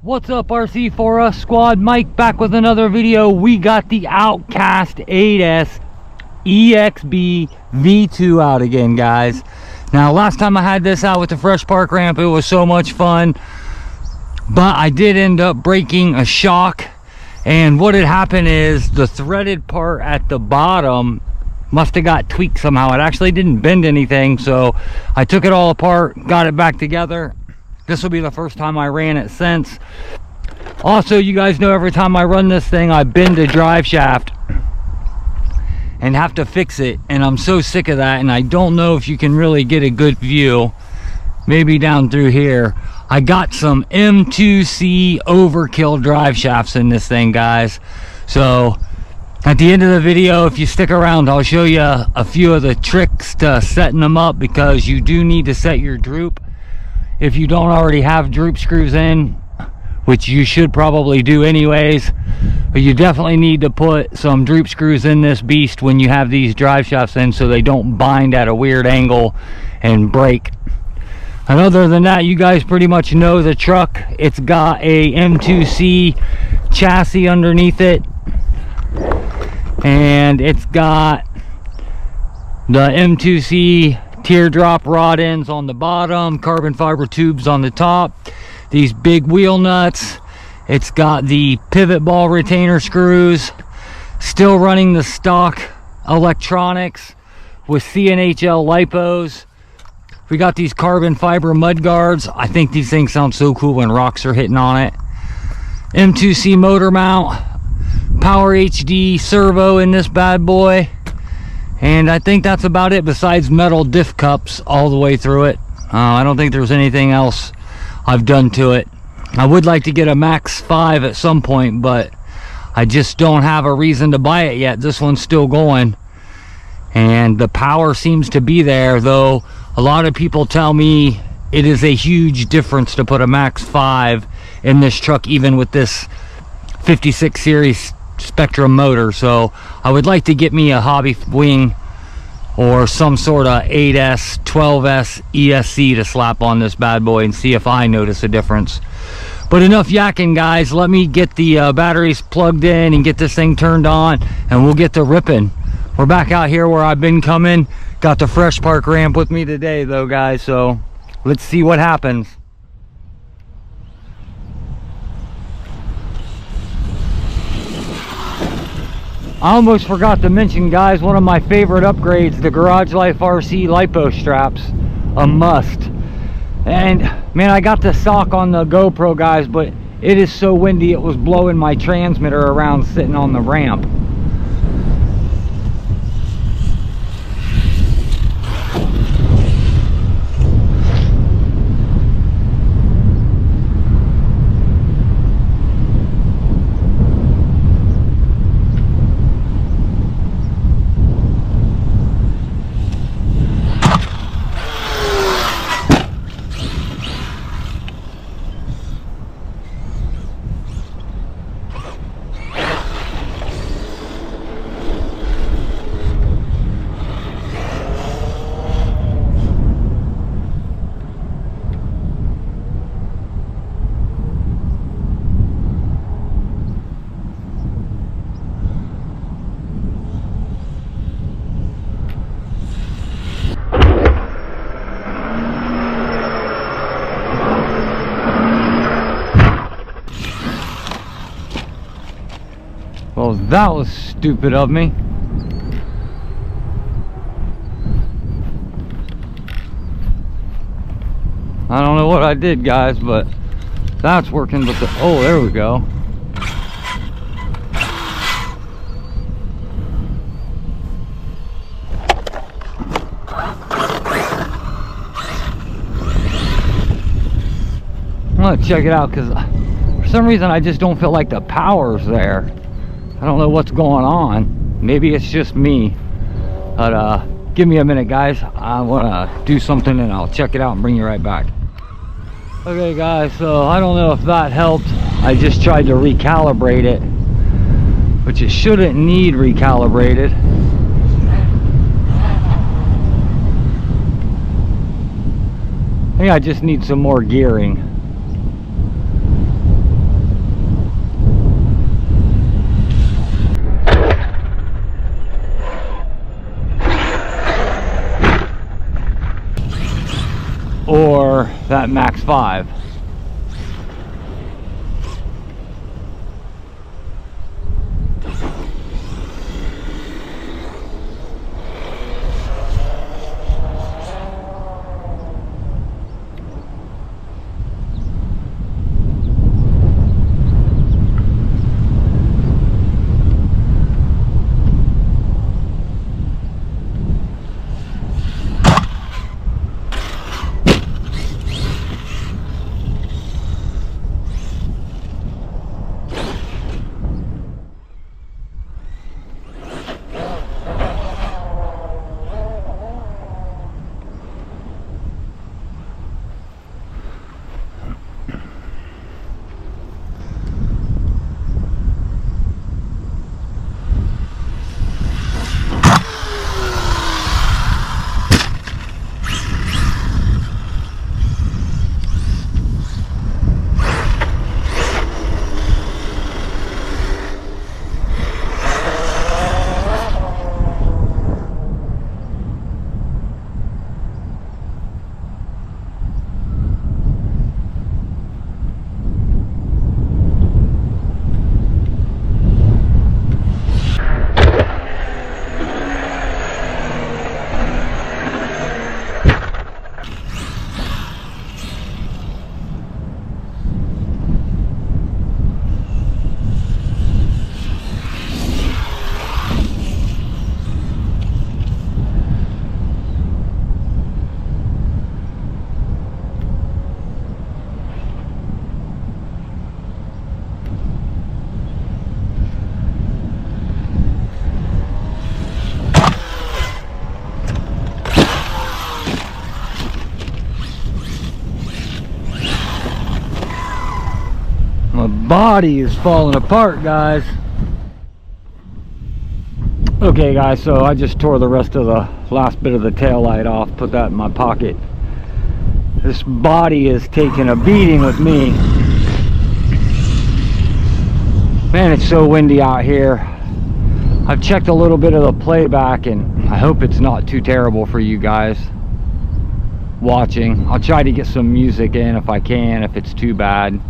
What's up, RC4US squad? Mike back with another video. We got the Outcast 8S EXB V2 out again, guys. Now, last time I had this out with the Fresh Park ramp, it was so much fun, but I did end up breaking a shock. And what had happened is the threaded part at the bottom must have got tweaked somehow. It actually didn't bend anything, so I took it all apart, got it back together. This will be the first time I ran it since. Also, you guys know every time I run this thing, I bend a drive shaft and have to fix it, and I'm so sick of that. And I don't know if you can really get a good view, maybe down through here. I got some M2C overkill drive shafts in this thing, guys. So at the end of the video, if you stick around, I'll show you a few of the tricks to setting them up, because you do need to set your droop. If you don't already have droop screws in, which you should probably do anyways, but you definitely need to put some droop screws in this beast when you have these drive shafts in, so they don't bind at a weird angle and break. And other than that, you guys pretty much know the truck. It's got a M2C chassis underneath it, and it's got the M2C teardrop rod ends on the bottom, carbon fiber tubes on the top, these big wheel nuts. It's got the pivot ball retainer screws, still running the stock electronics with CNHL lipos. We got these carbon fiber mud guards. I think these things sound so cool when rocks are hitting on it. M2C motor mount, Power HD servo in this bad boy. And I think that's about it, besides metal diff cups all the way through it. I don't think there's anything else I've done to it. I would like to get a Max 5 at some point, but I just don't have a reason to buy it yet. This one's still going, and the power seems to be there, though a lot of people tell me it is a huge difference to put a Max 5 in this truck, even with this 56 series Spectrum motor. So I would like to get me a HOBBYWING or some sort of 8S 12S ESC to slap on this bad boy and see if I notice a difference. But enough yakking, guys. Let me get the batteries plugged in and get this thing turned on, and we'll get to ripping. We're back out here where I've been coming. Got the Fresh Park ramp with me today though, guys, so let's see what happens. I almost forgot to mention, guys, one of my favorite upgrades, the Garage Life RC lipo straps. A must. And man, I got the sock on the GoPro, guys, but it is so windy it was blowing my transmitter around sitting on the ramp. Well, that was stupid of me. I don't know what I did, guys, but that's working. But oh, there we go. I'm gonna check it out, because for some reason I just don't feel like the power's there. I don't know what's going on. Maybe it's just me. But give me a minute, guys. I want to do something and I'll check it out and bring you right back. Okay, guys, so I don't know if that helped. I just tried to recalibrate it, which it shouldn't need recalibrated. I think I just need some more gearing. that max 5. My body is falling apart, guys. Okay guys, so I just tore the rest of the last bit of the tail light off, put that in my pocket. This body is taking a beating with me. Man, it's so windy out here. I've checked a little bit of the playback and I hope it's not too terrible for you guys watching. I'll try to get some music in if I can, if it's too bad.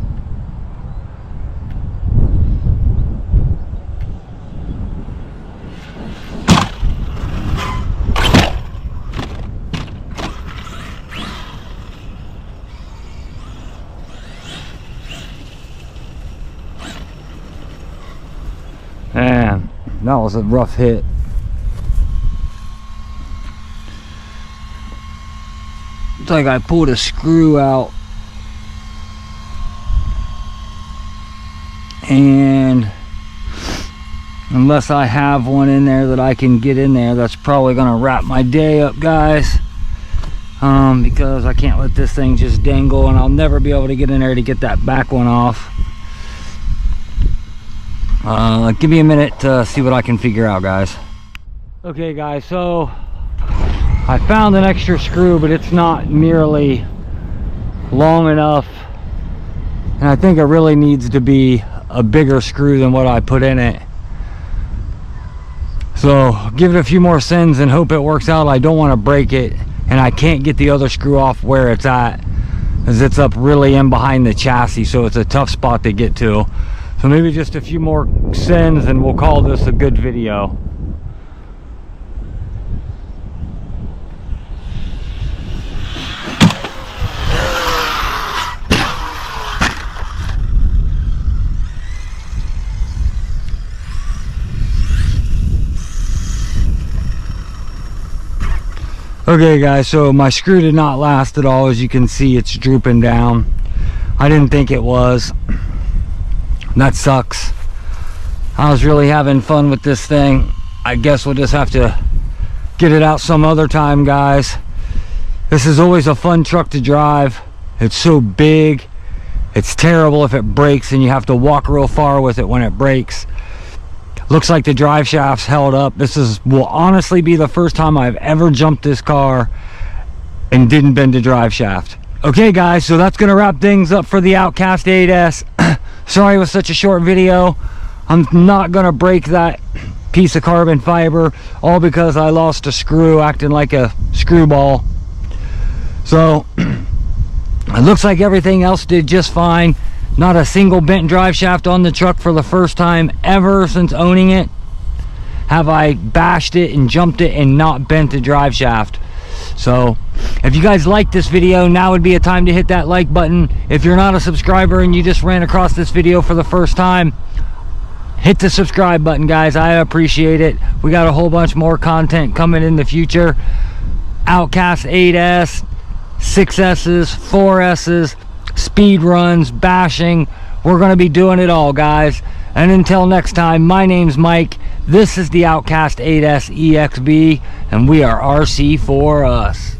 Man, that was a rough hit. It's like I pulled a screw out. And unless I have one in there that I can get in there, that's probably gonna wrap my day up, guys. Because I can't let this thing just dangle, and I'll never be able to get in there to get that back one off. Give me a minute to see what I can figure out, guys. Okay guys, so I found an extra screw, but it's not nearly long enough, and I think it really needs to be a bigger screw than what I put in it. So give it a few more sends and hope it works out. I don't want to break it, and I can't get the other screw off where it's at, as it's up really in behind the chassis, so it's a tough spot to get to. So maybe just a few more sends and we'll call this a good video. Okay guys, so my screw did not last at all. As you can see, it's drooping down. I didn't think it was. That sucks. I was really having fun with this thing. I guess we'll just have to get it out some other time, guys. This is always a fun truck to drive. It's so big. It's terrible if it breaks and you have to walk real far with it when it breaks. Looks like the drive shaft's held up. This will honestly be the first time I've ever jumped this car and didn't bend the drive shaft. Okay guys, so that's gonna wrap things up for the Outcast 8S. Sorry it was such a short video. I'm not gonna break that piece of carbon fiber, all because I lost a screw acting like a screwball. So It looks like everything else did just fine. Not a single bent drive shaft on the truck for the first time ever since owning it. Have I bashed it and jumped it and not bent the drive shaft. So if you guys like this video, now would be a time to hit that like button. If you're not a subscriber and you just ran across this video for the first time, hit the subscribe button, guys. I appreciate it. We got a whole bunch more content coming in the future. Outcast 8S, 6S's, 4S's, speed runs, bashing. We're going to be doing it all, guys. And until next time, my name's Mike. This is the Outcast 8S EXB, and we are RC for us.